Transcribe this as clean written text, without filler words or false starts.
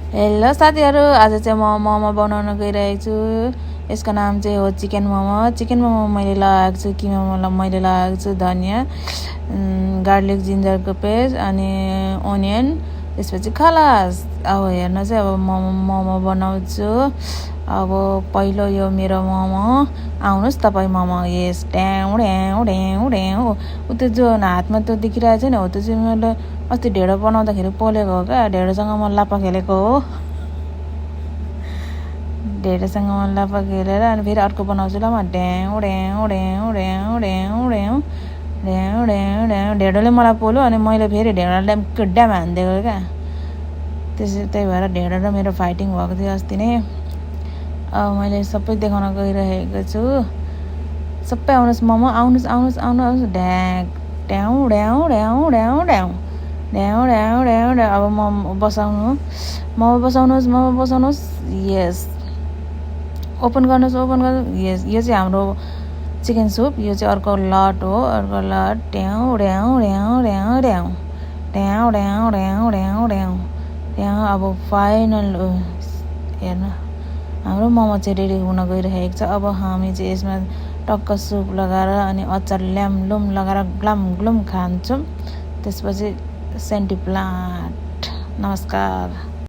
Hello साथीहरू, आज चाहिँ म मोमो बनाउन गइरहेको छु। यसको नाम चाहिँ हो चिकन मोमो। चिकन मोमो मैले लगाएको छु, किमा मैले लगाएको छु धनियाँ, गार्लिक जिन्जरको पेस्ट अनि ओनियन, त्यसपछि खलास। अब हेर्न चाहिँ अब मोमो बनाउँछु। अब पहिलो यो मेरो मोमो, आउनुहोस् तपाईँ मोमो। यस ड्याउ ड्याउ ड्याउ ड्याउ। त्यो जो हातमा त्यो देखिरहेको छ नि, हो त्यो चाहिँ मैले अस्ति ढेँडो बनाउँदाखेरि पोलेको हो क्या। ढेँडोसँग म लापा खेलेको हो। ढेँडोसँग म लापा खेलेर अनि फेरि अर्को बनाउँछु ल म। ड्याउ ड्याउ ड्याउ ड्याउ ड्याउ ड्याउ ड्याउ ड्याउ ड्याउ। ढेँडोले मलाई पोल्यो अनि मैले फेरि ढेँडोलाई किड्डामा हानिदिएको क्या। त्यही भएर ढेँडो र मेरो फाइटिङ भएको थियो अस्ति नै। अब मैले सबै देखाउन गइरहेको छु। सबै आउनुहोस् मोमो, आउनुहोस् आउनुहोस् आउनुहोस्। ड्याउ ड्याउ ड्याउ ड्याउ ड्याउ ड्याउ ड्याउ ड्याउ ड्याउ। अब मोमो बसाउनुहोस्। यस, ओपन गर्नुहोस्। यस, यो चाहिँ हाम्रो चिकन सुप। यो चाहिँ अर्को लट हो, अर्को लट। ड्याउ ड्याउ ड्याउ ड्याउ ड्याउ ड्याउ ड्याउ ड्याउ ड्याउ ड्याउ ड्याउ। अब फाइनल हेर्नु, हाम्रो मोमो चाहिँ रेडी हुन गइरहेको छ। अब हामी चाहिँ यसमा टक्क सुप लगाएर अनि अचार ल्यामलुम लगाएर ग्लाम ग्लुम खान्छौँ। त्यसपछि सेन्टी प्लान्ट। नमस्कार।